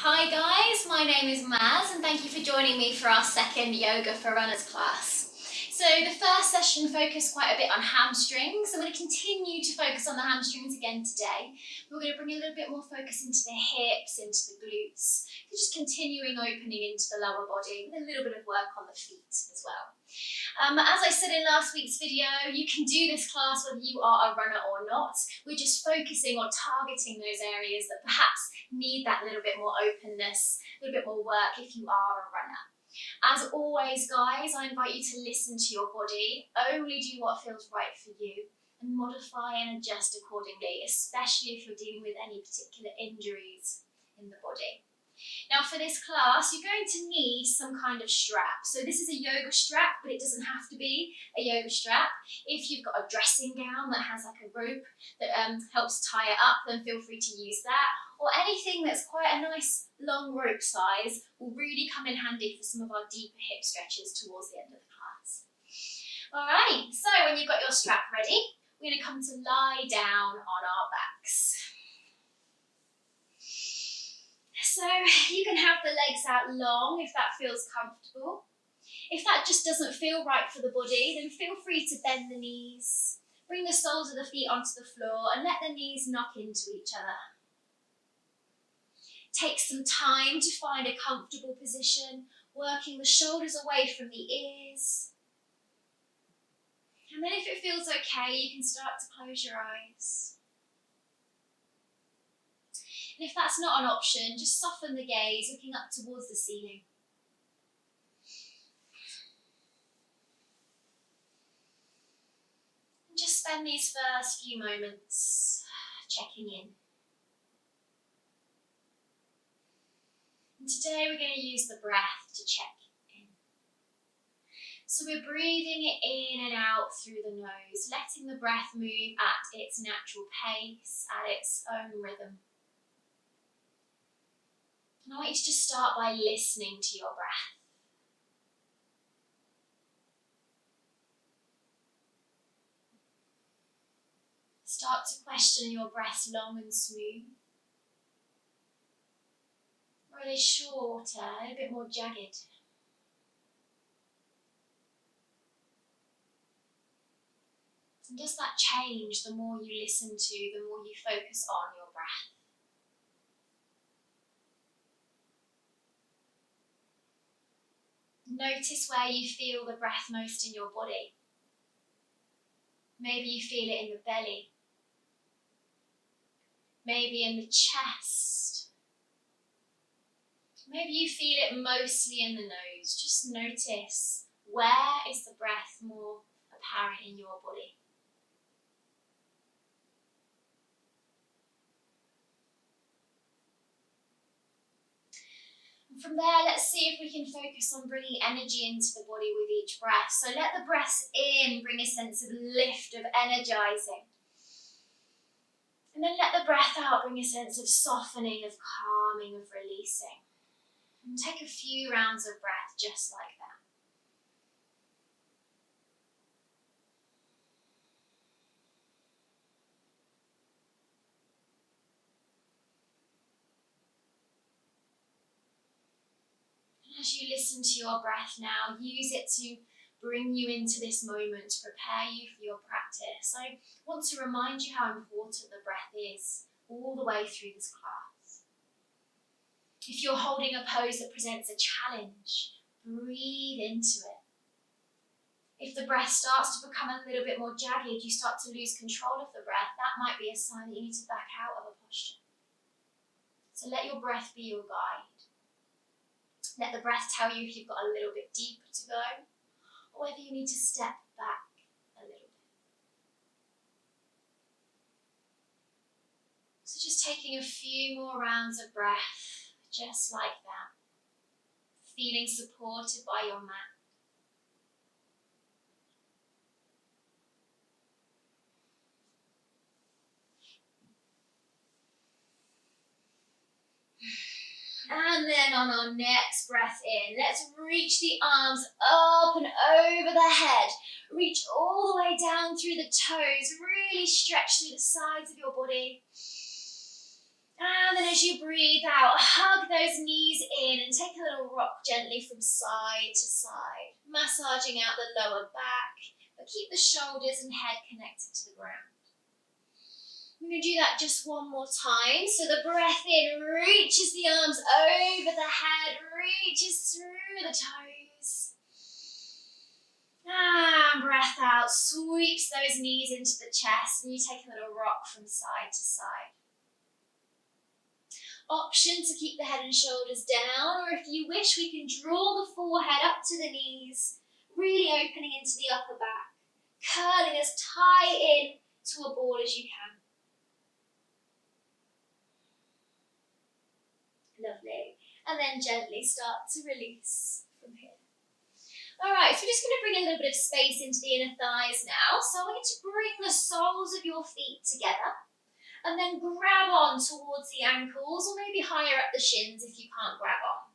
Hi guys, my name is Maz and thank you for joining me for our second Yoga for Runners class. So the first session focused quite a bit on hamstrings. I'm going to continue to focus on the hamstrings again today. We're going to bring a little bit more focus into the hips, into the glutes, so just continuing opening into the lower body with a little bit of work on the feet as well. As I said in last week's video, you can do this class whether you are a runner or not. We're just focusing on targeting those areas that perhaps need that little bit more openness, a little bit more work if you are a runner. As always, guys, I invite you to listen to your body, only do what feels right for you, and modify and adjust accordingly, especially if you're dealing with any particular injuries in the body. Now for this class, you're going to need some kind of strap. So this is a yoga strap, but it doesn't have to be a yoga strap. If you've got a dressing gown that has like a rope that helps tie it up, then feel free to use that. Or anything that's quite a nice long rope size will really come in handy for some of our deeper hip stretches towards the end of the class. All right, so when you've got your strap ready, we're going to come to lie down on our backs. So you can have the legs out long if that feels comfortable. If that just doesn't feel right for the body, then feel free to bend the knees, bring the soles of the feet onto the floor and let the knees knock into each other. Take some time to find a comfortable position, working the shoulders away from the ears. And then if it feels okay, you can start to close your eyes. And if that's not an option, just soften the gaze, looking up towards the ceiling. And just spend these first few moments checking in. And today we're going to use the breath to check in. So we're breathing it in and out through the nose, letting the breath move at its natural pace, at its own rhythm. And I want you to just start by listening to your breath. Start to question your breaths long and smooth. Or are they shorter, a bit more jagged? And does that change the more you listen to, the more you focus on your breath? Notice where you feel the breath most in your body. Maybe you feel it in the belly. Maybe in the chest. Maybe you feel it mostly in the nose. Just notice, where is the breath more apparent in your body? From there, let's see if we can focus on bringing energy into the body with each breath. So let the breaths in bring a sense of lift, of energizing. And then let the breath out bring a sense of softening, of calming, of releasing. And take a few rounds of breath just like that. As you listen to your breath now, use it to bring you into this moment, to prepare you for your practice. I want to remind you how important the breath is all the way through this class. If you're holding a pose that presents a challenge, breathe into it. If the breath starts to become a little bit more jagged, you start to lose control of the breath, that might be a sign that you need to back out of a posture. So let your breath be your guide. Let the breath tell you if you've got a little bit deeper to go, or whether you need to step back a little bit. So just taking a few more rounds of breath, just like that. Feeling supported by your mat. And then on our next breath in, let's reach the arms up and over the head. Reach all the way down through the toes. Really stretch through the sides of your body. And then as you breathe out, hug those knees in and take a little rock gently from side to side, massaging out the lower back, but keep the shoulders and head connected to the ground. We're going to do that just one more time. So the breath in reaches the arms over the head, reaches through the toes. And breath out, sweeps those knees into the chest, and you take a little rock from side to side. Option to keep the head and shoulders down, or if you wish, we can draw the forehead up to the knees, really opening into the upper back, curling as tight in to a ball as you can. Lovely. And then gently start to release from here. All right, so we're just going to bring a little bit of space into the inner thighs now. So I want you to bring the soles of your feet together and then grab on towards the ankles, or maybe higher up the shins if you can't grab on.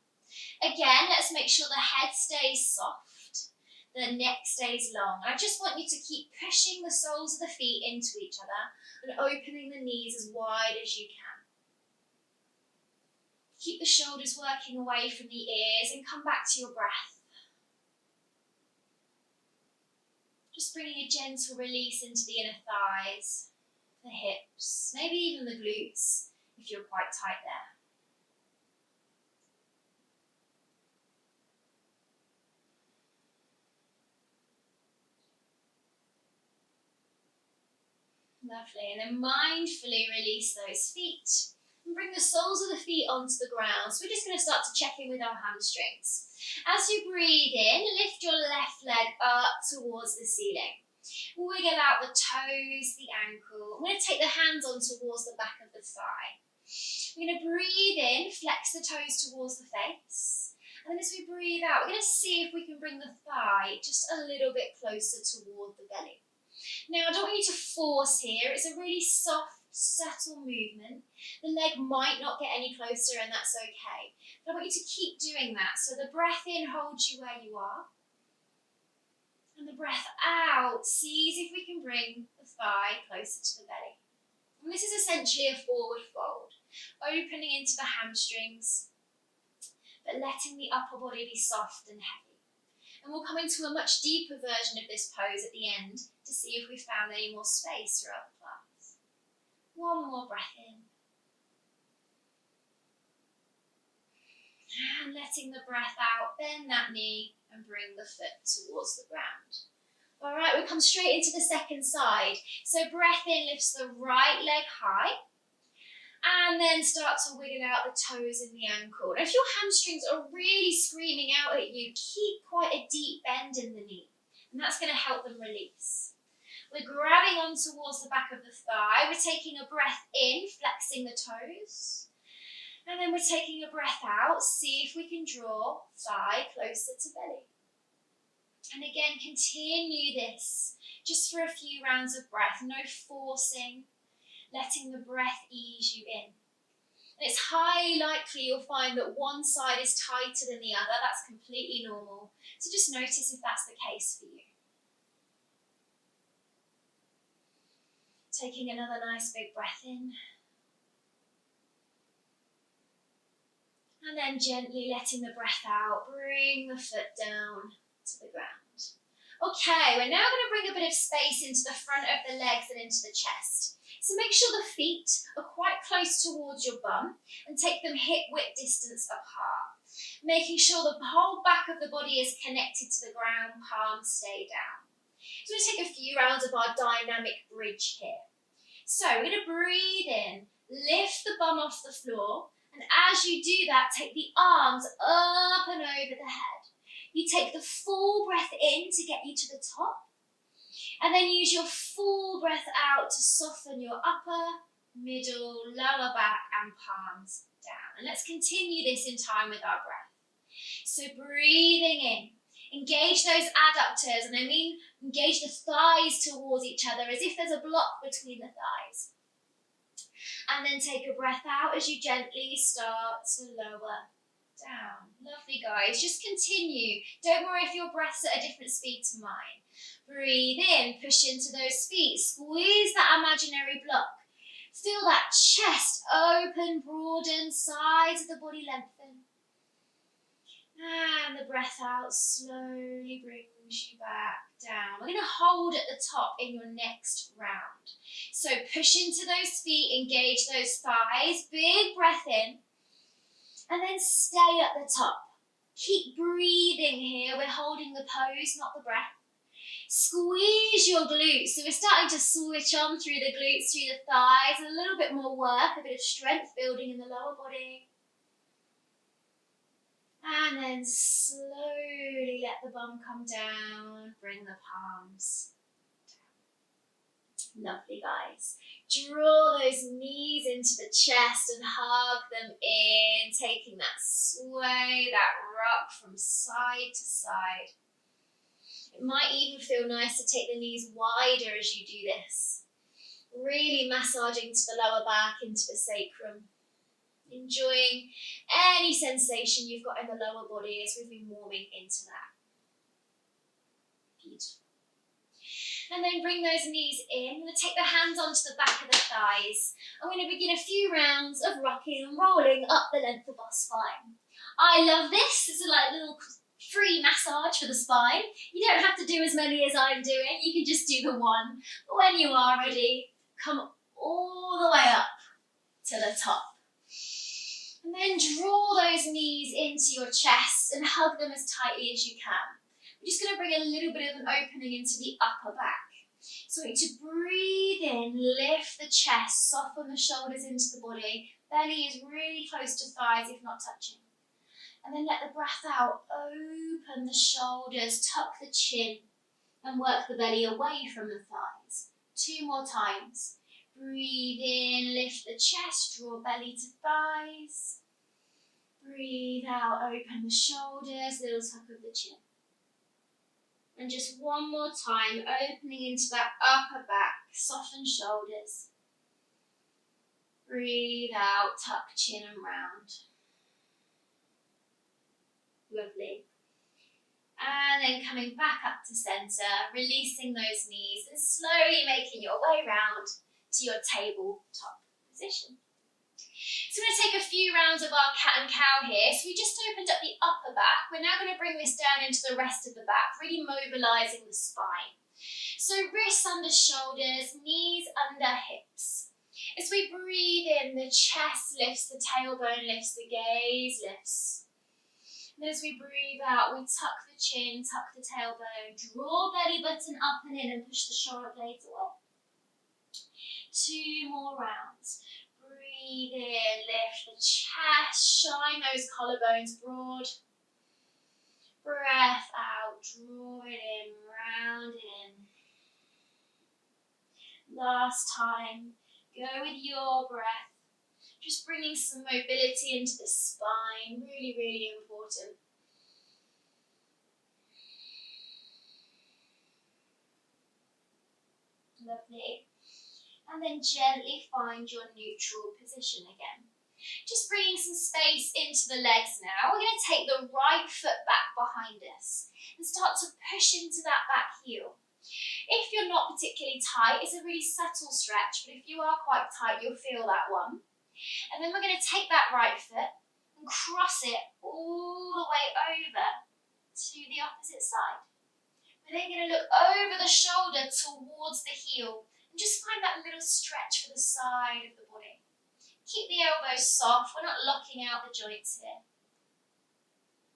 Again, let's make sure the head stays soft, the neck stays long. I just want you to keep pushing the soles of the feet into each other and opening the knees as wide as you can. Keep the shoulders working away from the ears and come back to your breath. Just bringing a gentle release into the inner thighs, the hips, maybe even the glutes if you're quite tight there. Lovely, and then mindfully release those feet and bring the soles of the feet onto the ground. So we're just going to start to check in with our hamstrings. As you breathe in, lift your left leg up towards the ceiling. Wiggle out the toes, the ankle. I'm going to take the hands on towards the back of the thigh. We're going to breathe in, flex the toes towards the face. And then as we breathe out, we're going to see if we can bring the thigh just a little bit closer toward the belly. Now, I don't want you to force here. It's a really soft, subtle movement. The leg might not get any closer, and that's okay. But I want you to keep doing that. So the breath in holds you where you are. And the breath out sees if we can bring the thigh closer to the belly. And this is essentially a forward fold, opening into the hamstrings, but letting the upper body be soft and heavy. And we'll come into a much deeper version of this pose at the end to see if we found any more space throughout the class. One more breath in. And letting the breath out, bend that knee and bring the foot towards the ground. All right, we'll come straight into the second side. So breath in lifts the right leg high. And then start to wiggle out the toes and the ankle. Now, if your hamstrings are really screaming out at you, keep quite a deep bend in the knee. And that's going to help them release. We're grabbing on towards the back of the thigh. We're taking a breath in, flexing the toes. And then we're taking a breath out. See if we can draw thigh closer to belly. And again, continue this just for a few rounds of breath. No forcing. Letting the breath ease you in. And it's highly likely you'll find that one side is tighter than the other. That's completely normal. So just notice if that's the case for you. Taking another nice big breath in. And then gently letting the breath out. Bring the foot down to the ground. Okay, we're now going to bring a bit of space into the front of the legs and into the chest. So make sure the feet are quite close towards your bum and take them hip-width distance apart. Making sure the whole back of the body is connected to the ground, palms stay down. So we're going to take a few rounds of our dynamic bridge here. So we're going to breathe in, lift the bum off the floor, and as you do that, take the arms up and over the head. You take the full breath in to get you to the top. And then use your full breath out to soften your upper, middle, lower back and palms down. And let's continue this in time with our breath. So breathing in, engage those adductors, and I mean engage the thighs towards each other as if there's a block between the thighs. And then take a breath out as you gently start to lower down. Lovely, guys. Just continue. Don't worry if your breath's at a different speed to mine. Breathe in, push into those feet, squeeze that imaginary block. Feel that chest open, broaden, sides of the body lengthen. And the breath out slowly brings you back down. We're going to hold at the top in your next round. So push into those feet, engage those thighs, big breath in, and then stay at the top. Keep breathing here. We're holding the pose, not the breath. Squeeze your glutes. So we're starting to switch on through the glutes, through the thighs, a little bit more work, a bit of strength building in the lower body. And then slowly let the bum come down, bring the palms down. Lovely, guys. Draw those knees into the chest and hug them in, taking that sway, that rock from side to side. It might even feel nice to take the knees wider as you do this. Really massaging to the lower back, into the sacrum. Enjoying any sensation you've got in the lower body as we've been warming into that. Beautiful. And then bring those knees in. I'm going to take the hands onto the back of the thighs. I'm going to begin a few rounds of rocking and rolling up the length of our spine. I love this. It's a little free massage for the spine. You don't have to do as many as I'm doing. You can just do the one. But when you are ready, come all the way up to the top. And then draw those knees into your chest and hug them as tightly as you can. We're just going to bring a little bit of an opening into the upper back. So we need to breathe in, lift the chest, soften the shoulders into the body. Belly is really close to thighs, if not touching. And then let the breath out, open the shoulders, tuck the chin, and work the belly away from the thighs. 2 more times. Breathe in, lift the chest, draw belly to thighs. Breathe out, open the shoulders, little tuck of the chin. And just one more time, opening into that upper back, soften shoulders. Breathe out, tuck chin and round. Lovely. And then coming back up to centre, releasing those knees and slowly making your way round to your tabletop position. So we're going to take a few rounds of our cat and cow here. So we just opened up the upper back. We're now going to bring this down into the rest of the back, really mobilising the spine. So wrists under shoulders, knees under hips. As we breathe in, the chest lifts, the tailbone lifts, the gaze lifts. And as we breathe out, we tuck the chin, tuck the tailbone, draw belly button up and in and push the shoulder blades away. 2 more rounds. Breathe in, lift the chest, shine those collarbones broad. Breath out, draw it in, round it in. Last time, go with your breath. Just bringing some mobility into the spine, really, really important. Lovely. And then gently find your neutral position again. Just bringing some space into the legs now. We're going to take the right foot back behind us and start to push into that back heel. If you're not particularly tight, it's a really subtle stretch, but if you are quite tight, you'll feel that one. And then we're going to take that right foot and cross it all the way over to the opposite side. We're then going to look over the shoulder towards the heel and just find that little stretch for the side of the body. Keep the elbows soft, we're not locking out the joints here.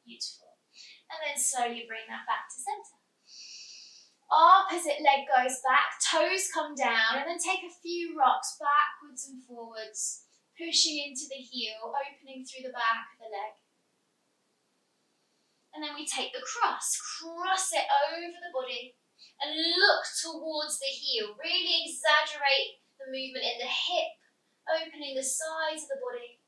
Beautiful. And then slowly bring that back to centre. Opposite leg goes back, toes come down, and then take a few rocks backwards and forwards, pushing into the heel, opening through the back of the leg. And then we take the cross it over the body and look towards the heel. Really exaggerate the movement in the hip, opening the sides of the body.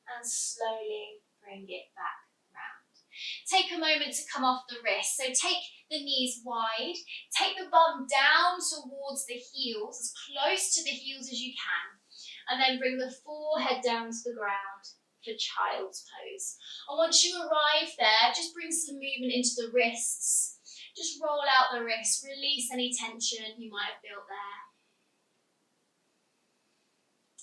And slowly bring it back round. Take a moment to come off the wrist. So take the knees wide, take the bum down towards the heels, as close to the heels as you can, and then bring the forehead down to the ground for child's pose. And once you arrive there, just bring some movement into the wrists. Just roll out the wrists, release any tension you might have built there.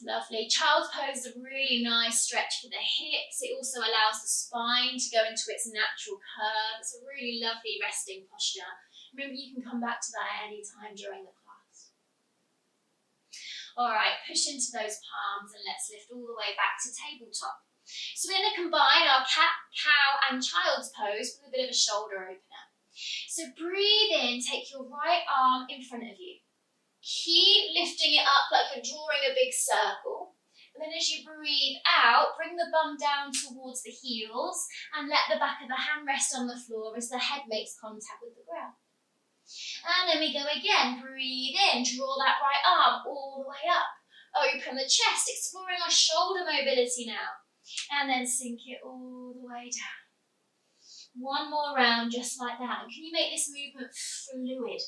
Lovely. Child's pose is a really nice stretch for the hips. It also allows the spine to go into its natural curve. It's a really lovely resting posture. Remember, you can come back to that at any time during the class. All right, push into those palms and let's lift all the way back to tabletop. So we're going to combine our cat, cow and child's pose with a bit of a shoulder opener. So breathe in, take your right arm in front of you. Keep lifting it up like you're drawing a big circle. And then as you breathe out, bring the bum down towards the heels and let the back of the hand rest on the floor as the head makes contact with the ground. And then we go again. Breathe in, draw that right arm all the way up. Open the chest, exploring our shoulder mobility now. And then sink it all the way down. One more round just like that. And can you make this movement fluid?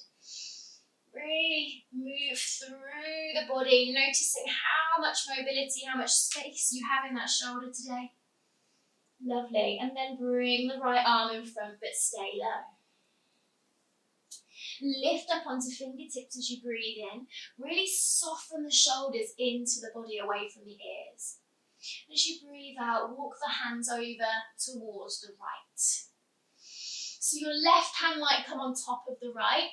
Really move through the body, noticing how much mobility, how much space you have in that shoulder today. Lovely. And then bring the right arm in front, but stay low. Lift up onto fingertips as you breathe in. Really soften the shoulders into the body, away from the ears. As you breathe out, walk the hands over towards the right. So your left hand might come on top of the right.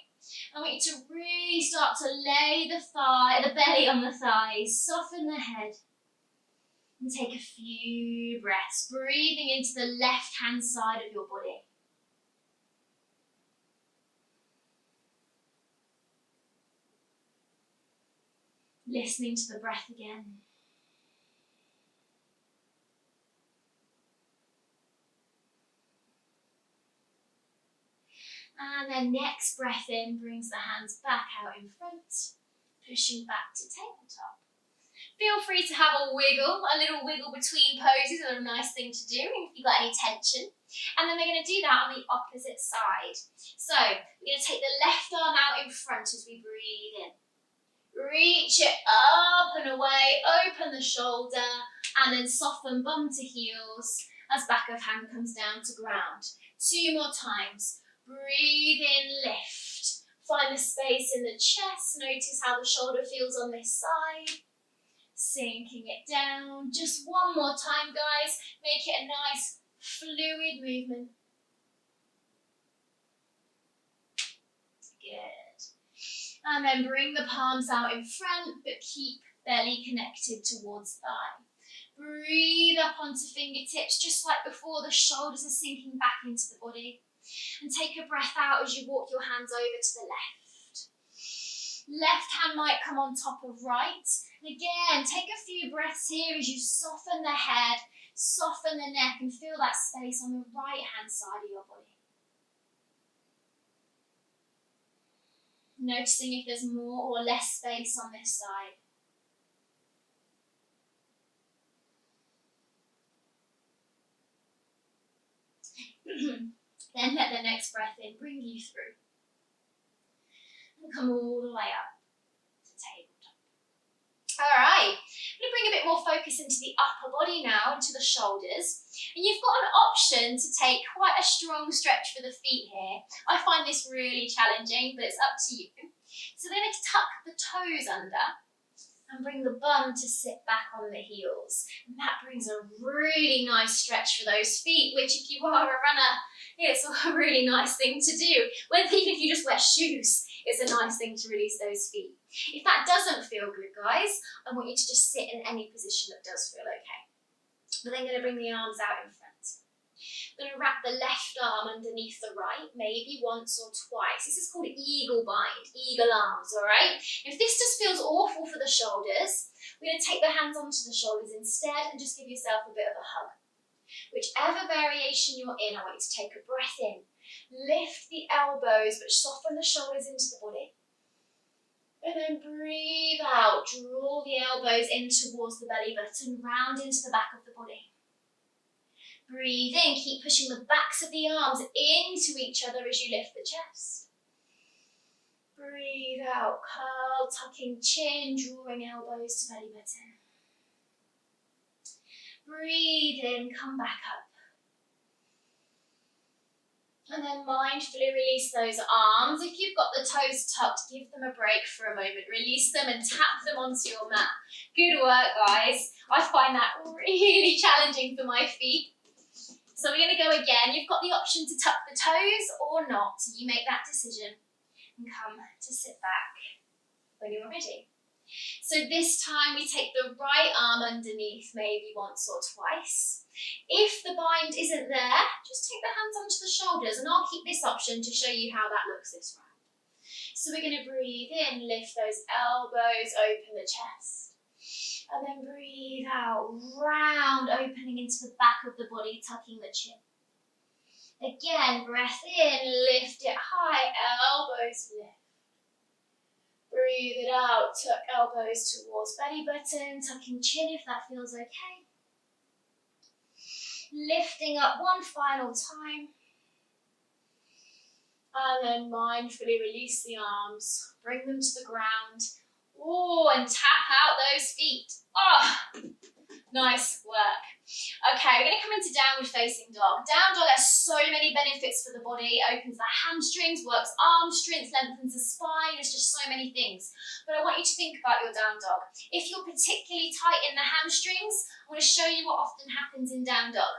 I want you to really start to lay the belly on the thighs, soften the head, and take a few breaths, breathing into the left-hand side of your body. Listening to the breath again. And then next breath in brings the hands back out in front, pushing back to tabletop. Feel free to have a little wiggle between poses is a nice thing to do if you've got any tension. And then we're going to do that on the opposite side. So we're going to take the left arm out in front as we breathe in. Reach it up and away, open the shoulder, and then soften bum to heels as back of hand comes down to ground. 2 more times. Breathe in, lift. Find the space in the chest. Notice how the shoulder feels on this side. Sinking it down. Just one more time, guys. Make it a nice, fluid movement. Good. And then bring the palms out in front, but keep belly connected towards thigh. Breathe up onto fingertips, just like before, the shoulders are sinking back into the body. And take a breath out as you walk your hands over to the left. Left hand might come on top of right. And again, take a few breaths here as you soften the head, soften the neck, and feel that space on the right hand side of your body. Noticing if there's more or less space on this side. Then let the next breath in bring you through. And come all the way up to tabletop. All right, I'm going to bring a bit more focus into the upper body now, into the shoulders. And you've got an option to take quite a strong stretch for the feet here. I find this really challenging, but it's up to you. So we're going to tuck the toes under and bring the bum to sit back on the heels. And that brings a really nice stretch for those feet, which if you are a runner, it's a really nice thing to do. Even if you just wear shoes, it's a nice thing to release those feet. If that doesn't feel good, guys, I want you to just sit in any position that does feel okay. But then I'm going to bring the arms out in front. I'm going to wrap the left arm underneath the right, maybe once or twice. This is called eagle bind, eagle arms, all right? If this just feels awful for the shoulders, we're going to take the hands onto the shoulders instead and just give yourself a bit of a hug. Whichever variation you're in, I want you to take a breath in. Lift the elbows, but soften the shoulders into the body. And then breathe out. Draw the elbows in towards the belly button, round into the back of the body. Breathe in. Keep pushing the backs of the arms into each other as you lift the chest. Breathe out. Curl, tucking chin, drawing elbows to belly button. Breathe in. Come back up. And then mindfully release those arms. If you've got the toes tucked, give them a break for a moment. Release them and tap them onto your mat. Good work, guys. I find that really challenging for my feet. So we're going to go again. You've got the option to tuck the toes or not. You make that decision and come to sit back when you're ready. So this time we take the right arm underneath, maybe once or twice. If the bind isn't there, just take the hands onto the shoulders, and I'll keep this option to show you how that looks this round. So we're going to breathe in, lift those elbows, open the chest. And then breathe out, round, opening into the back of the body, tucking the chin. Again, breath in, lift it high, elbows lift. Breathe it out, tuck elbows towards belly button, tucking chin if that feels okay. Lifting up one final time. And then mindfully release the arms, bring them to the ground. Oh, and tap out those feet. Oh, nice work. Okay, we're going to come into downward facing dog. Down dog has so many benefits for the body. It opens the hamstrings, works arm strength, lengthens the spine. It's just so many things. But I want you to think about your down dog. If you're particularly tight in the hamstrings, I want to show you what often happens in down dog.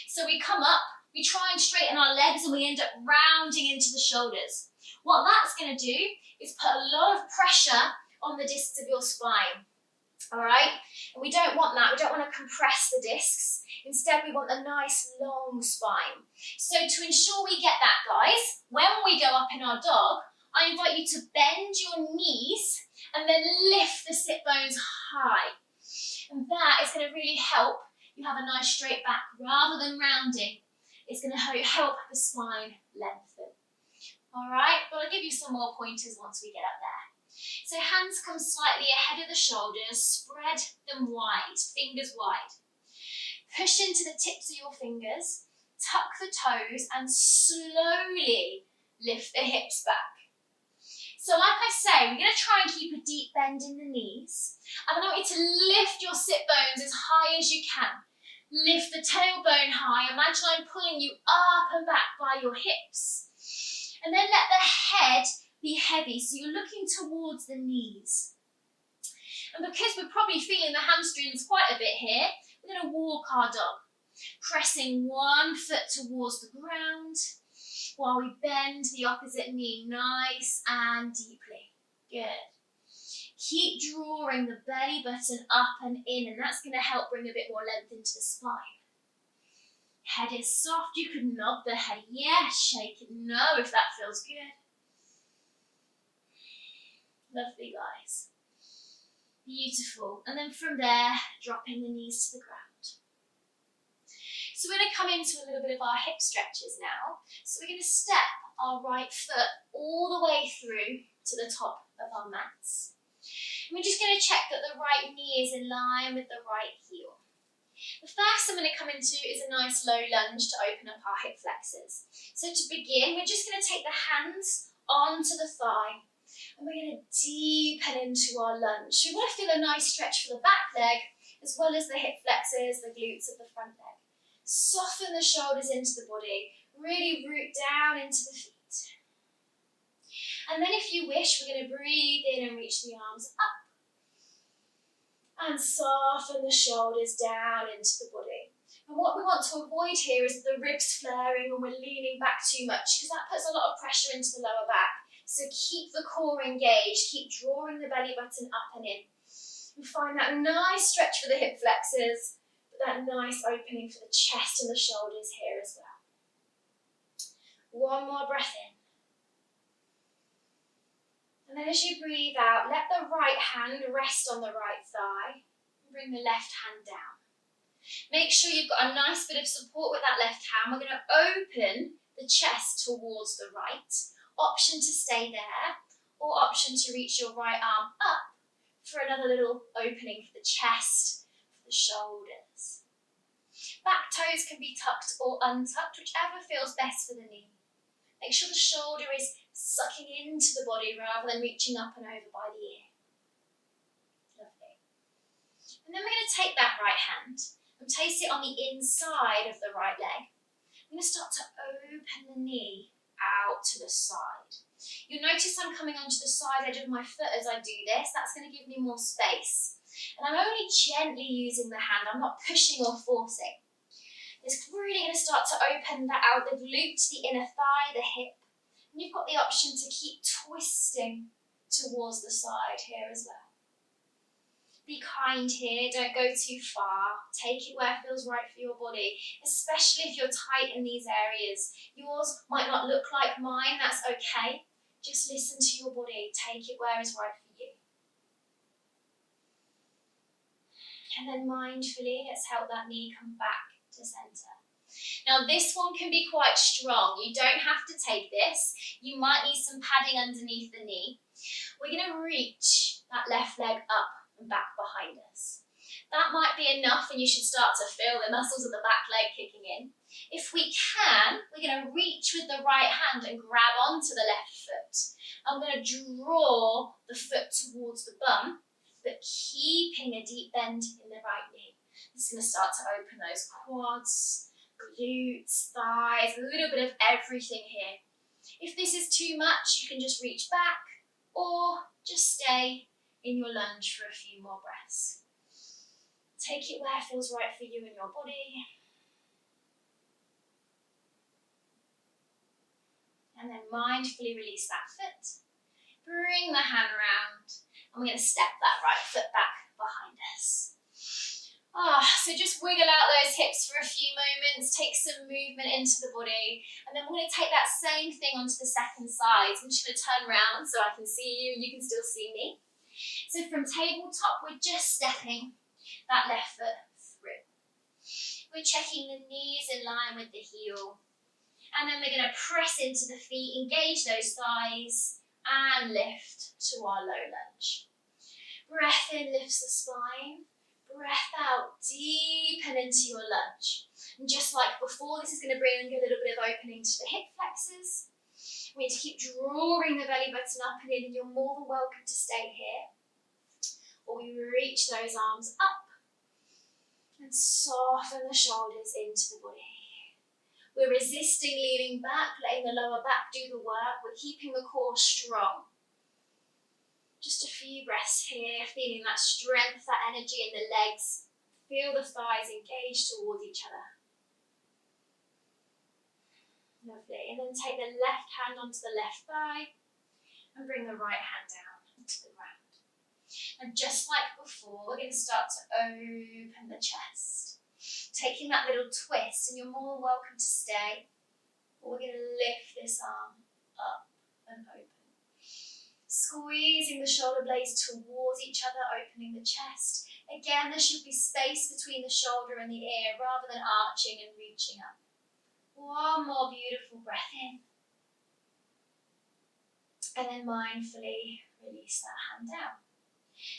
So we come up, we try and straighten our legs, and we end up rounding into the shoulders. What that's going to do is put a lot of pressure on the discs of your spine. All right, and we don't want that. We don't want to compress the discs. Instead, we want a nice long spine. So to ensure we get that, guys, when we go up in our dog, I invite you to bend your knees and then lift the sit bones high. And that is going to really help you have a nice straight back rather than rounding. It's going to help the spine lengthen. All right, but I'll give you some more pointers once we get up there. So hands come slightly ahead of the shoulders, spread them wide, fingers wide. Push into the tips of your fingers, tuck the toes and slowly lift the hips back. So like I say, we're going to try and keep a deep bend in the knees. And I want you to lift your sit bones as high as you can. Lift the tailbone high. Imagine I'm pulling you up and back by your hips. And then let the head be heavy, so you're looking towards the knees. And because we're probably feeling the hamstrings quite a bit here, we're going to walk our dog, pressing one foot towards the ground while we bend the opposite knee nice and deeply. Good. Keep drawing the belly button up and in, and that's going to help bring a bit more length into the spine. Head is soft. You could nod the head yes, shake it no if that feels good. Lovely, guys. Beautiful. And then from there, dropping the knees to the ground. So we're going to come into a little bit of our hip stretches now. So we're going to step our right foot all the way through to the top of our mats. And we're just going to check that the right knee is in line with the right heel. The first I'm going to come into is a nice low lunge to open up our hip flexors. So to begin, we're just going to take the hands onto the thigh. And we're going to deepen into our lunge. We want to feel a nice stretch for the back leg, as well as the hip flexors, the glutes of the front leg. Soften the shoulders into the body. Really root down into the feet. And then if you wish, we're going to breathe in and reach the arms up. And soften the shoulders down into the body. And what we want to avoid here is the ribs flaring and we're leaning back too much, because that puts a lot of pressure into the lower back. So keep the core engaged, keep drawing the belly button up and in. And find that nice stretch for the hip flexors, but that nice opening for the chest and the shoulders here as well. One more breath in. And then as you breathe out, let the right hand rest on the right thigh and bring the left hand down. Make sure you've got a nice bit of support with that left hand. We're going to open the chest towards the right. Option to stay there, or option to reach your right arm up for another little opening for the chest, for the shoulders. Back toes can be tucked or untucked, whichever feels best for the knee. Make sure the shoulder is sucking into the body rather than reaching up and over by the ear. Lovely. And then we're going to take that right hand and place it on the inside of the right leg. I'm going to start to open the knee out to the side. You'll notice I'm coming onto the side edge of my foot as I do this. That's going to give me more space. And I'm only gently using the hand. I'm not pushing or forcing. It's really going to start to open that out, the glute, the inner thigh, the hip. And you've got the option to keep twisting towards the side here as well. Be kind here, don't go too far. Take it where it feels right for your body, especially if you're tight in these areas. Yours might not look like mine, that's okay. Just listen to your body, take it where is right for you. And then mindfully, let's help that knee come back to centre. Now this one can be quite strong. You don't have to take this. You might need some padding underneath the knee. We're going to reach that left leg up and back behind us. That might be enough and you should start to feel the muscles of the back leg kicking in. If we can, we're going to reach with the right hand and grab onto the left foot. I'm going to draw the foot towards the bum, but keeping a deep bend in the right knee. This is going to start to open those quads, glutes, thighs, a little bit of everything here. If this is too much, you can just reach back or just stay in your lunge for a few more breaths. Take it where it feels right for you and your body. And then mindfully release that foot. Bring the hand around. And we're going to step that right foot back behind us. So just wiggle out those hips for a few moments. Take some movement into the body. And then we're going to take that same thing onto the second side. So I'm just going to turn around so I can see you and you can still see me. So from tabletop, we're just stepping that left foot through. We're checking the knees in line with the heel. And then we're going to press into the feet, engage those thighs, and lift to our low lunge. Breath in lifts the spine. Breath out, deepen into your lunge. And just like before, this is going to bring a little bit of opening to the hip flexors. We need to keep drawing the belly button up and in, and you're more than welcome to stay here. Or we reach those arms up and soften the shoulders into the body. We're resisting leaning back, letting the lower back do the work. We're keeping the core strong. Just a few breaths here, feeling that strength, that energy in the legs. Feel the thighs engage towards each other. Lovely. And then take the left hand onto the left thigh and bring the right hand down to the ground. And just like before, we're going to start to open the chest. Taking that little twist, and you're more than welcome to stay. But we're going to lift this arm up and open. Squeezing the shoulder blades towards each other, opening the chest. Again, there should be space between the shoulder and the ear rather than arching and reaching up. One more beautiful breath in. And then mindfully release that hand down.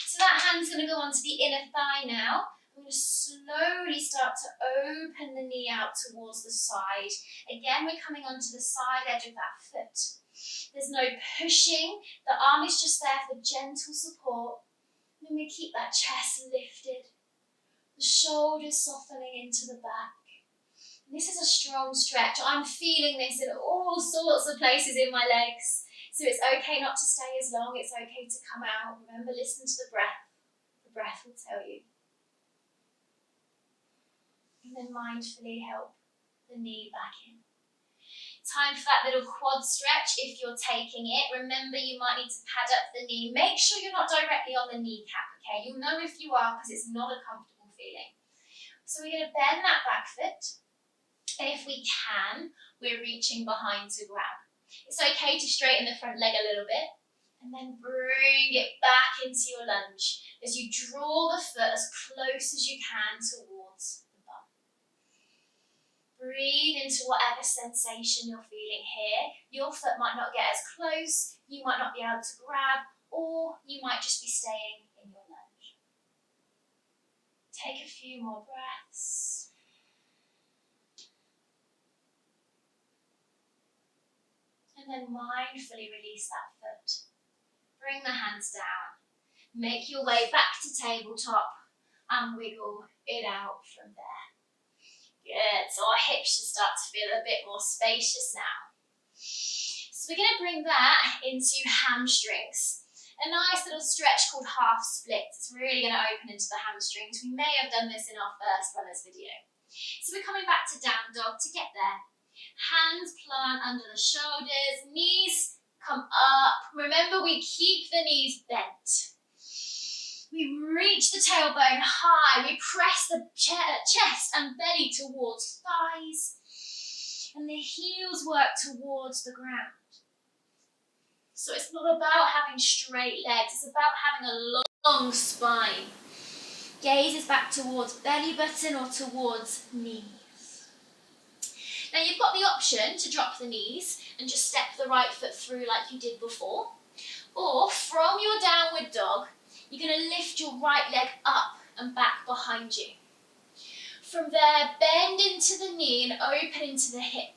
So that hand's going to go onto the inner thigh now. I'm going to slowly start to open the knee out towards the side. Again, we're coming onto the side edge of that foot. There's no pushing. The arm is just there for gentle support. And then we keep that chest lifted. The shoulders softening into the back. And this is a strong stretch. I'm feeling this in all sorts of places in my legs. So it's okay not to stay as long. It's okay to come out. Remember, listen to the breath. The breath will tell you. And then mindfully help the knee back in. Time for that little quad stretch if you're taking it. Remember, you might need to pad up the knee. Make sure you're not directly on the kneecap, okay? You'll know if you are because it's not a comfortable feeling. So we're going to bend that back foot. And if we can, we're reaching behind to grab. It's okay to straighten the front leg a little bit. And then bring it back into your lunge as you draw the foot as close as you can towards the bum. Breathe into whatever sensation you're feeling here. Your foot might not get as close, you might not be able to grab, or you might just be staying in your lunge. Take a few more breaths. And then mindfully release that foot. Bring the hands down. Make your way back to tabletop and wiggle it out from there. Good, so our hips should start to feel a bit more spacious now. So we're going to bring that into hamstrings. A nice little stretch called half splits. It's really going to open into the hamstrings. We may have done this in our first runners video. So we're coming back to down dog to get there. Hands plant under the shoulders, knees come up. Remember, we keep the knees bent. We reach the tailbone high. We press the chest and belly towards thighs. And the heels work towards the ground. So it's not about having straight legs. It's about having a long spine. Gaze is back towards belly button or towards knees. Now you've got the option to drop the knees and just step the right foot through like you did before. Or from your downward dog, you're going to lift your right leg up and back behind you. From there, bend into the knee and open into the hip.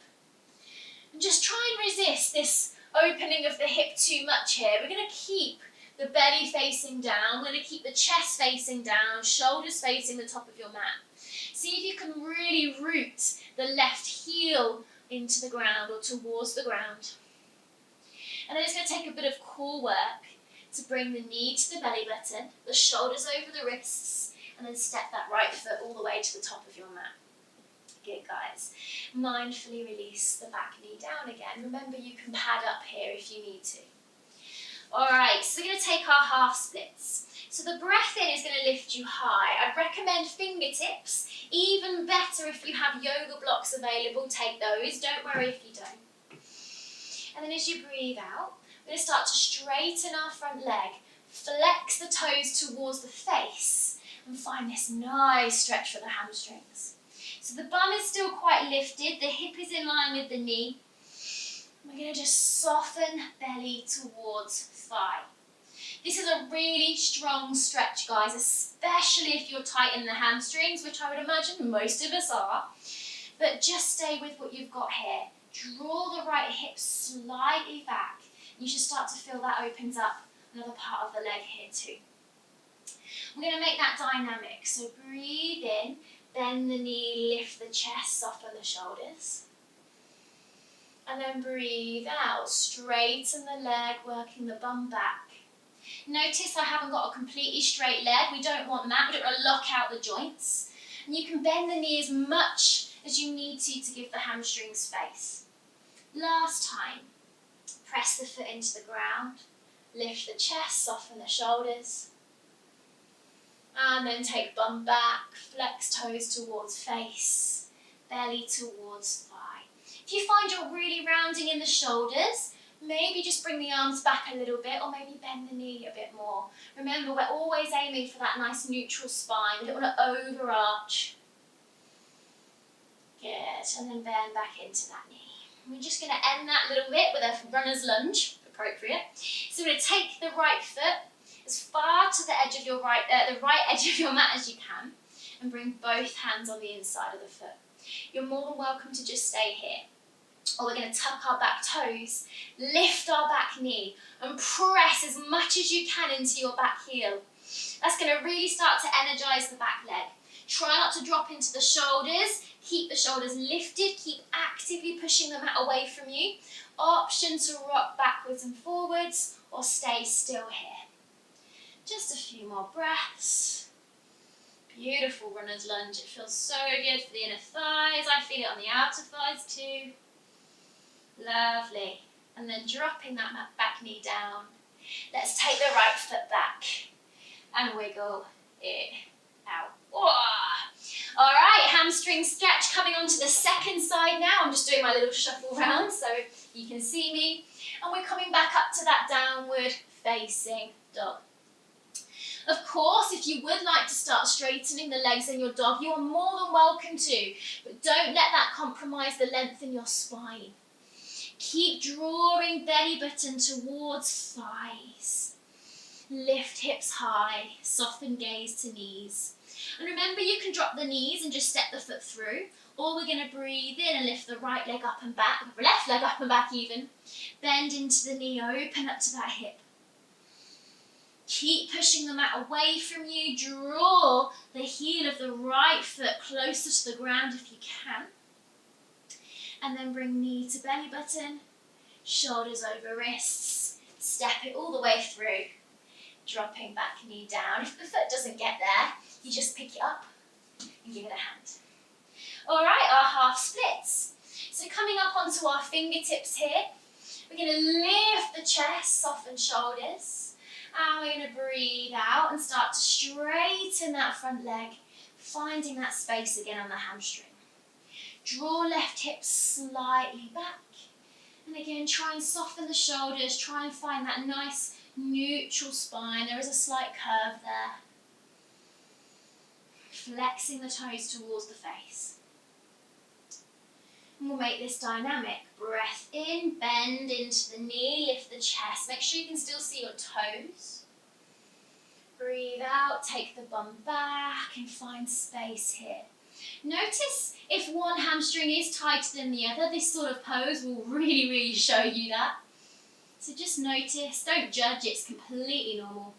And just try and resist this opening of the hip too much here. We're going to keep the belly facing down. We're going to keep the chest facing down, shoulders facing the top of your mat. See if you can really root the left heel into the ground or towards the ground. And then it's going to take a bit of core work to bring the knee to the belly button, the shoulders over the wrists, and then step that right foot all the way to the top of your mat. Good, guys. Mindfully release the back knee down again. Remember, you can pad up here if you need to. All right, so we're going to take our half splits. So the breath in is going to lift you high. I'd recommend fingertips. Even better if you have yoga blocks available, take those. Don't worry if you don't. And then as you breathe out, we're going to start to straighten our front leg, flex the toes towards the face, and find this nice stretch for the hamstrings. So the bum is still quite lifted, the hip is in line with the knee. We're going to just soften belly towards thigh. This is a really strong stretch, guys, especially if you're tight in the hamstrings, which I would imagine most of us are. But just stay with what you've got here. Draw the right hip slightly back. You should start to feel that opens up another part of the leg here too. We're going to make that dynamic. So breathe in, bend the knee, lift the chest, soften the shoulders. And then breathe out, straighten the leg, working the bum back. Notice I haven't got a completely straight leg. We don't want that. We don't want to lock out the joints. And you can bend the knee as much as you need to give the hamstring space. Last time. Press the foot into the ground, lift the chest, soften the shoulders, and then take bum back, flex toes towards face, belly towards thigh. If you find you're really rounding in the shoulders, maybe just bring the arms back a little bit or maybe bend the knee a bit more. Remember, we're always aiming for that nice neutral spine. We don't want to overarch. Good, and then bend back into that knee. We're just going to end that little bit with a runner's lunge, appropriate. So we're going to take the right foot as far to the right edge of your mat as you can, and bring both hands on the inside of the foot. You're more than welcome to just stay here. Or we're going to tuck our back toes, lift our back knee, and press as much as you can into your back heel. That's going to really start to energize the back leg. Try not to drop into the shoulders. Keep the shoulders lifted. Keep actively pushing the mat away from you. Option to rock backwards and forwards or stay still here. Just a few more breaths. Beautiful runner's lunge. It feels so good for the inner thighs. I feel it on the outer thighs too. Lovely. And then dropping that back knee down. Let's take the right foot back and wiggle it out. Whoa. All right, hamstring stretch coming onto the second side now. I'm just doing my little shuffle round so you can see me. And we're coming back up to that downward facing dog. Of course, if you would like to start straightening the legs in your dog, you are more than welcome to, but don't let that compromise the length in your spine. Keep drawing belly button towards thighs. Lift hips high, soften gaze to knees. And remember, you can drop the knees and just step the foot through, or we're going to breathe in and lift the right leg up and back, left leg up and back even. Bend into the knee, open up to that hip. Keep pushing the mat away from you. Draw the heel of the right foot closer to the ground if you can. And then bring knee to belly button, shoulders over wrists, step it all the way through, dropping back knee down. If the foot doesn't get there, you just pick it up and give it a hand. All right, our half splits. So coming up onto our fingertips here, we're going to lift the chest, soften shoulders, and we're going to breathe out and start to straighten that front leg, finding that space again on the hamstring. Draw left hip slightly back, and again try and soften the shoulders, try and find that nice neutral spine. There is a slight curve there. Flexing the toes towards the face. And we'll make this dynamic. Breath in, bend into the knee, lift the chest. Make sure you can still see your toes. Breathe out, take the bum back and find space here. Notice if one hamstring is tighter than the other, this sort of pose will really show you that. So just notice, don't judge, it's completely normal.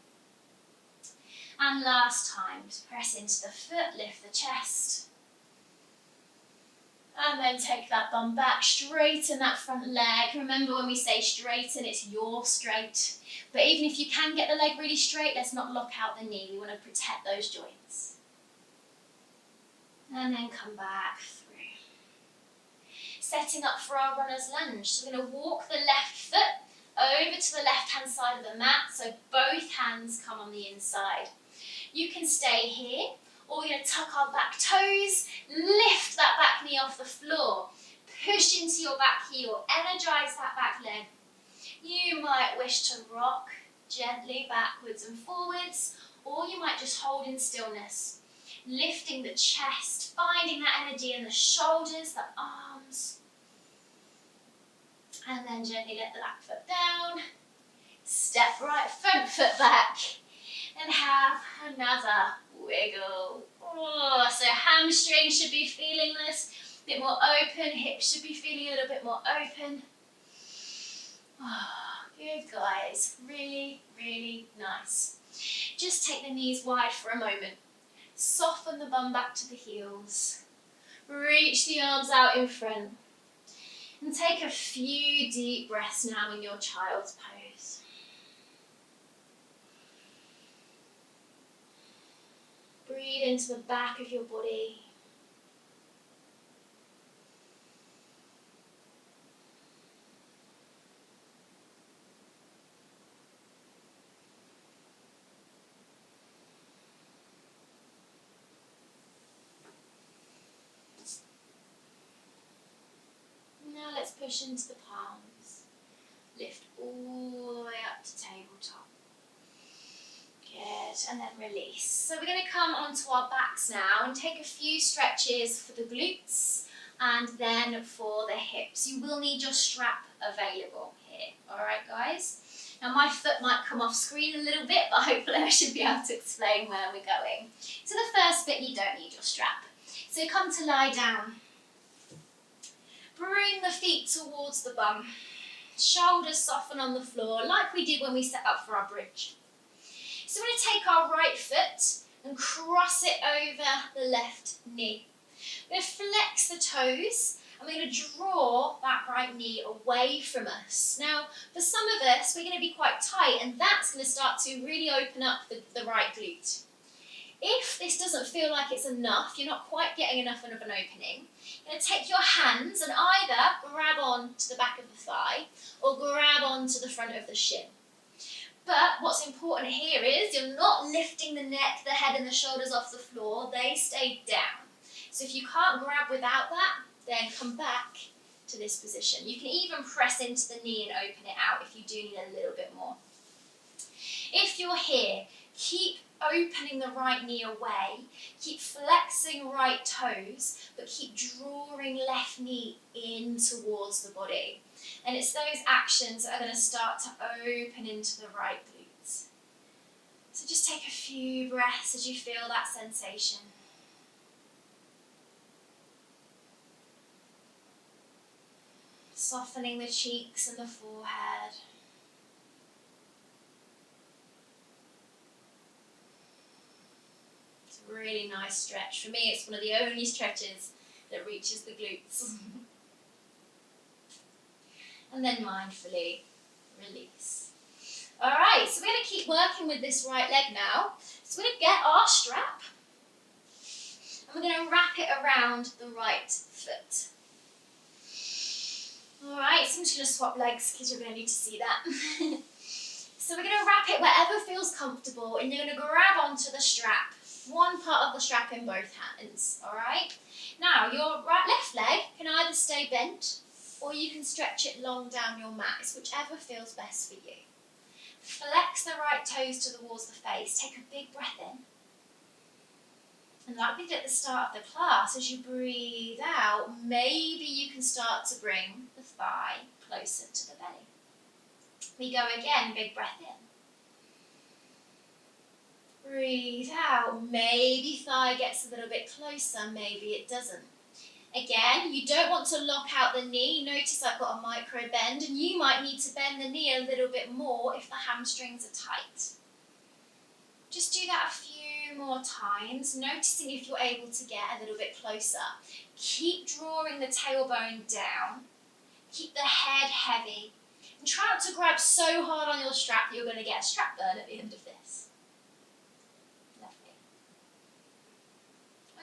And last time, just press into the foot, lift the chest. And then take that bum back, straighten that front leg. Remember when we say straighten, it's your straight. But even if you can get the leg really straight, let's not lock out the knee. We want to protect those joints. And then come back through. Setting up for our runner's lunge. So we're going to walk the left foot over to the left-hand side of the mat, so both hands come on the inside. You can stay here, or we're going to tuck our back toes, lift that back knee off the floor, push into your back heel, energize that back leg. You might wish to rock gently backwards and forwards, or you might just hold in stillness, lifting the chest, finding that energy in the shoulders, the arms. And then gently let the back foot down. Step right front foot back. And have another wiggle. Oh, so hamstrings should be feeling this. A bit more open. Hips should be feeling a little bit more open. Oh, good guys. Really nice. Just take the knees wide for a moment. Soften the bum back to the heels. Reach the arms out in front. And take a few deep breaths now in your child's pose. Breathe into the back of your body. Now let's push into the palms. Lift all the way up to tabletop. Good, and then release. So we're going to come onto our backs now and take a few stretches for the glutes and then for the hips. You will need your strap available here. Alright guys? Now my foot might come off screen a little bit, but hopefully I should be able to explain where we're going. So the first bit, you don't need your strap. So come to lie down. Bring the feet towards the bum. Shoulders soften on the floor like we did when we set up for our bridge. So we're going to take our right foot and cross it over the left knee. We're going to flex the toes and we're going to draw that right knee away from us. Now, for some of us, we're going to be quite tight and that's going to start to really open up the right glute. If this doesn't feel like it's enough, you're not quite getting enough of an opening, you're going to take your hands and either grab on to the back of the thigh or grab on to the front of the shin. But what's important here is you're not lifting the neck, the head and the shoulders off the floor, they stay down. So if you can't grab without that, then come back to this position. You can even press into the knee and open it out if you do need a little bit more. If you're here, keep opening the right knee away, keep flexing right toes, but keep drawing left knee in towards the body. And it's those actions that are going to start to open into the right glutes. So just take a few breaths as you feel that sensation. Softening the cheeks and the forehead. really nice stretch. For me, it's one of the only stretches that reaches the glutes. And then mindfully release. Alright, so we're going to keep working with this right leg now. So we're going to get our strap and we're going to wrap it around the right foot. Alright, so I'm just going to swap legs because you're going to need to see that. So we're going to wrap it wherever feels comfortable and you're going to grab onto the strap. One part of the strap in both hands, alright? Now, your left leg can either stay bent or you can stretch it long down your mat. It's whichever feels best for you. Flex the right toes towards the face. Take a big breath in. And like we did at the start of the class, as you breathe out, maybe you can start to bring the thigh closer to the belly. We go again, big breath in. Breathe out, maybe thigh gets a little bit closer, maybe it doesn't. Again, you don't want to lock out the knee. Notice I've got a micro bend and you might need to bend the knee a little bit more if the hamstrings are tight. Just do that a few more times, noticing if you're able to get a little bit closer. Keep drawing the tailbone down. Keep the head heavy. And try not to grab so hard on your strap that you're going to get a strap burn at the end of this. Lovely.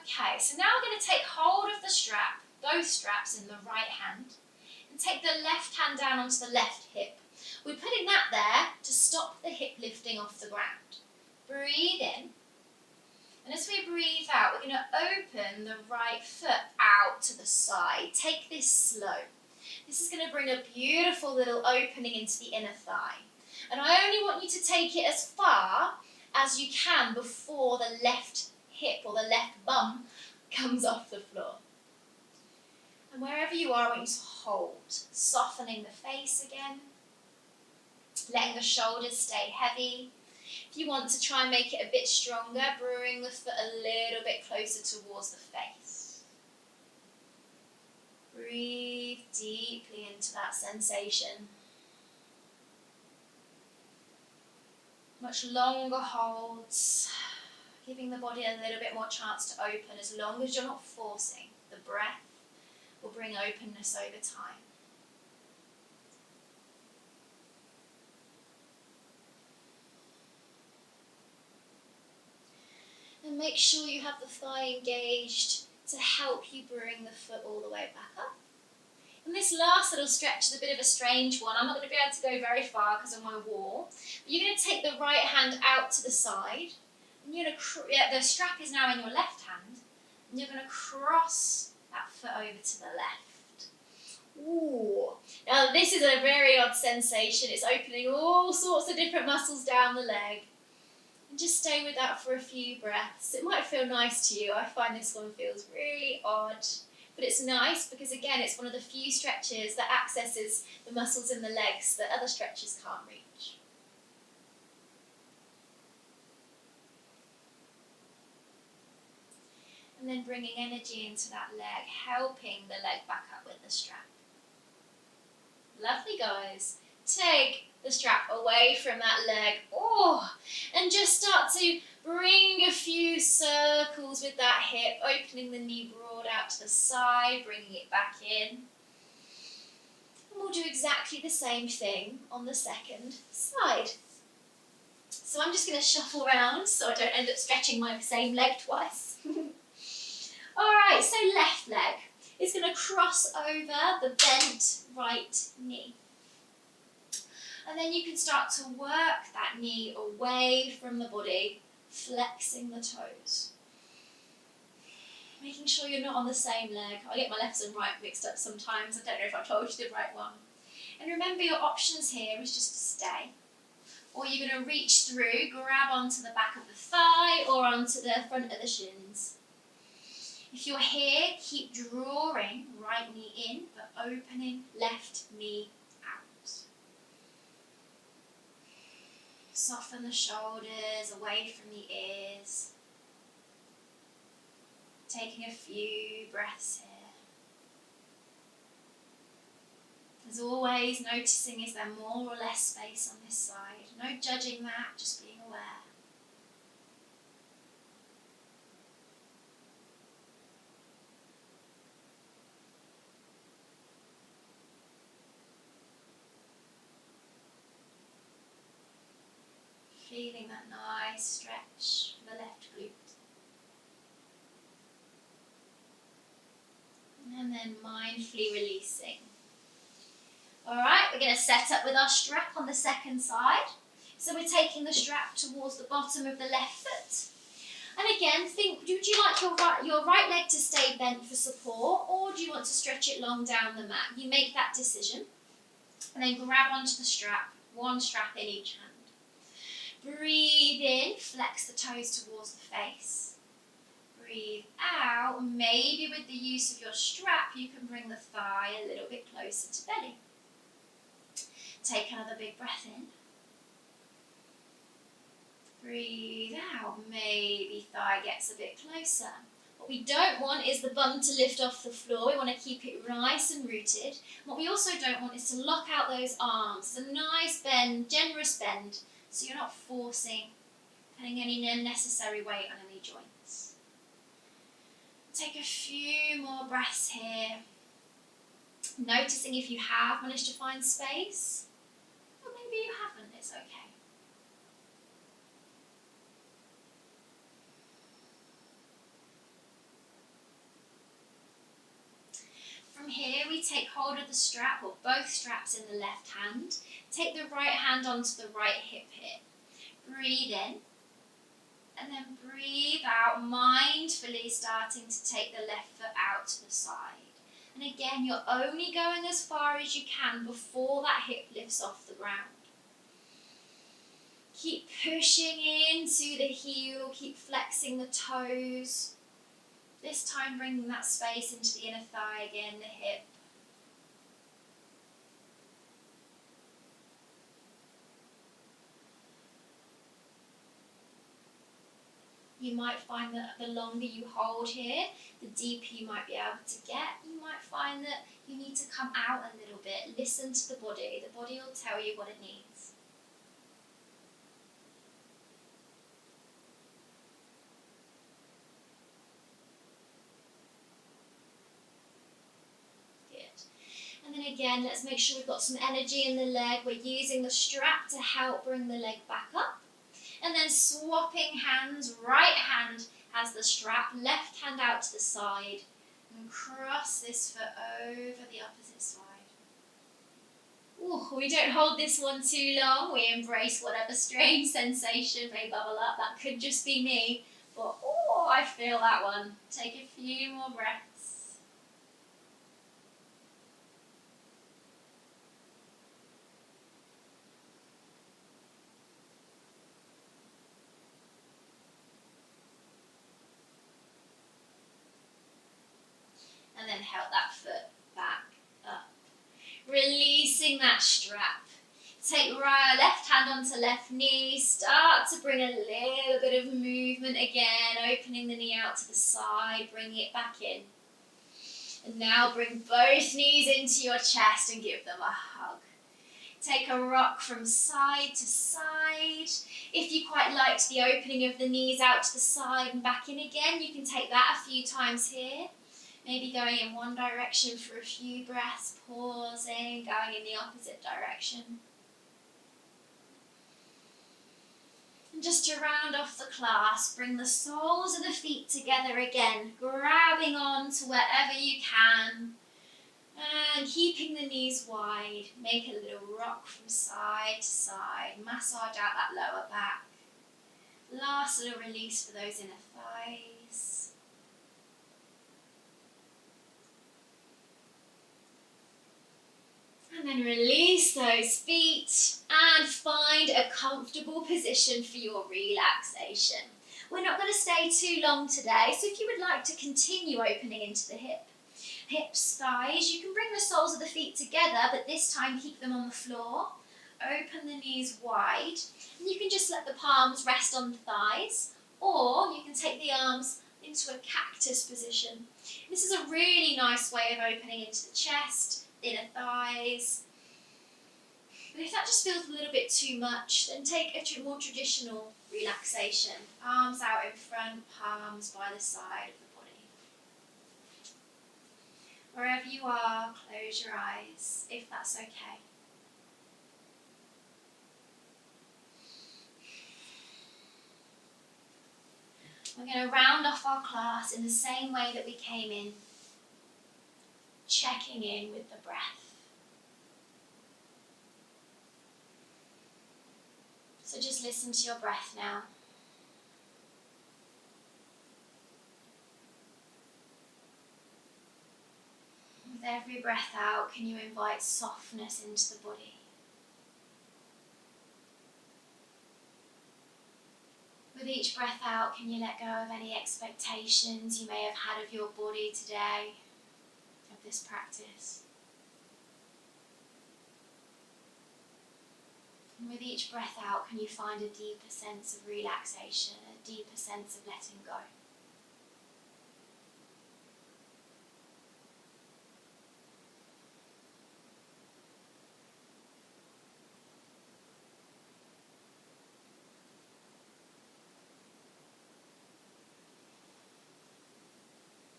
Okay, so now we're going to take hold of the strap, both straps in the right hand, and take the left hand down onto the left hip. We're putting that there to stop the hip lifting off the ground. Breathe in, and as we breathe out, we're going to open the right foot out to the side. Take this slow. This is going to bring a beautiful little opening into the inner thigh. And I only want you to take it as far as you can before the left hip or the left bum comes off the floor. And wherever you are, I want you to hold, softening the face again, letting the shoulders stay heavy. If you want to try and make it a bit stronger, bring the foot a little bit closer towards the face. Breathe deeply into that sensation. Much longer holds, giving the body a little bit more chance to open. As long as you're not forcing, the breath will bring openness over time. And make sure you have the thigh engaged to help you bring the foot all the way back up. And this last little stretch is a bit of a strange one. I'm not going to be able to go very far because of my wall. But you're going to take the right hand out to the side. And you're going to the strap is now in your left hand. And you're going to cross that foot over to the left. Ooh. Now this is a very odd sensation. It's opening all sorts of different muscles down the leg. And just stay with that for a few breaths. It might feel nice to you. I find this one feels really odd. But it's nice because, again, it's one of the few stretches that accesses the muscles in the legs that other stretches can't reach. And then bringing energy into that leg, helping the leg back up with the strap. Lovely, guys. Take the strap away from that leg. And just start to bring a few circles with that hip, opening the knee broad out to the side, bringing it back in. And we'll do exactly the same thing on the second side. So I'm just going to shuffle around so I don't end up stretching my same leg twice. Alright, so left leg is going to cross over the bent right knee. And then you can start to work that knee away from the body, flexing the toes. Making sure you're not on the same leg. I get my left and right mixed up sometimes. I don't know if I told you the right one. And remember, your options here is just to stay. Or you're going to reach through, grab onto the back of the thigh or onto the front of the shins. If you're here, keep drawing right knee in, but opening left knee out. Soften the shoulders away from the ears. Taking a few breaths here. As always, noticing is there more or less space on this side. No judging that, just being aware. Getting that nice stretch for the left glute. And then mindfully releasing. Alright, we're going to set up with our strap on the second side. So we're taking the strap towards the bottom of the left foot. And again, think, would you like your right leg to stay bent for support, or do you want to stretch it long down the mat? You make that decision. And then grab onto the strap, one strap in each hand. Breathe in, flex the toes towards the face. Breathe out, maybe with the use of your strap, you can bring the thigh a little bit closer to belly. Take another big breath in. Breathe out, maybe thigh gets a bit closer. What we don't want is the bum to lift off the floor. We want to keep it nice and rooted. What we also don't want is to lock out those arms. It's a nice bend, generous bend, so you're not forcing, putting any unnecessary weight on any joints. Take a few more breaths here. Noticing if you have managed to find space, or maybe you haven't, it's okay. From here, we take hold of the strap, or both straps in the left hand. Take the right hand onto the right hip here. Breathe in, and then breathe out, mindfully starting to take the left foot out to the side. And again, you're only going as far as you can before that hip lifts off the ground. Keep pushing into the heel, keep flexing the toes. This time bringing that space into the inner thigh again, the hip. You might find that the longer you hold here, the deeper you might be able to get. You might find that you need to come out a little bit. Listen to the body. The body will tell you what it needs. And then again, let's make sure we've got some energy in the leg. We're using the strap to help bring the leg back up. And then swapping hands, right hand has the strap, left hand out to the side. And cross this foot over the opposite side. Ooh, we don't hold this one too long. We embrace whatever strange sensation may bubble up. That could just be me. But oh, I feel that one. Take a few more breaths. And then help that foot back up. Releasing that strap. Take left hand onto left knee. Start to bring a little bit of movement again. Opening the knee out to the side. Bringing it back in. And now bring both knees into your chest and give them a hug. Take a rock from side to side. If you quite liked the opening of the knees out to the side and back in again, you can take that a few times here. Maybe going in one direction for a few breaths, pausing, going in the opposite direction. And just to round off the class, bring the soles of the feet together again, grabbing on to wherever you can. And keeping the knees wide, make a little rock from side to side, massage out that lower back. Last little release for those inner thighs. And then release those feet and find a comfortable position for your relaxation. We're not going to stay too long today, so if you would like to continue opening into the hips, thighs, you can bring the soles of the feet together, but this time keep them on the floor. Open the knees wide, and you can just let the palms rest on the thighs, or you can take the arms into a cactus position. This is a really nice way of opening into the chest, inner thighs. But if that just feels a little bit too much, then take a more traditional relaxation. Arms out in front, palms by the side of the body. Wherever you are, close your eyes, if that's okay. We're going to round off our class in the same way that we came in, checking in with the breath. So just listen to your breath now. With every breath out, can you invite softness into the body? With each breath out, can you let go of any expectations you may have had of your body today, of this practice? And with each breath out, can you find a deeper sense of relaxation, a deeper sense of letting go?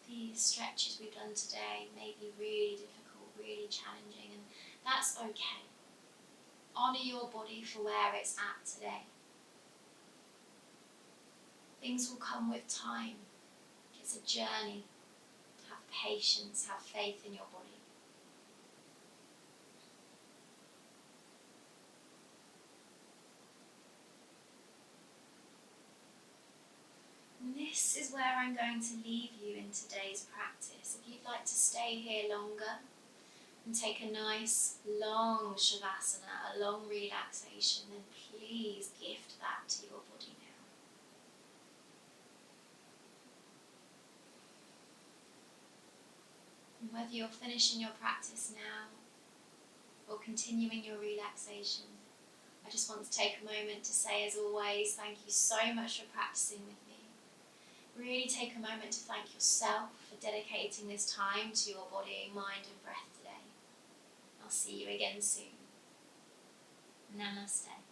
These stretches we've done today may be really difficult, really challenging, and that's okay. Honour your body for where it's at today. Things will come with time. It's a journey. Have patience, have faith in your body. And this is where I'm going to leave you in today's practice. If you'd like to stay here longer and take a nice long Shavasana, a long relaxation, then please gift that to your body now. And whether you're finishing your practice now or continuing your relaxation, I just want to take a moment to say, as always, thank you so much for practicing with me. Really take a moment to thank yourself for dedicating this time to your body, mind and breath today. I'll see you again soon. Namaste.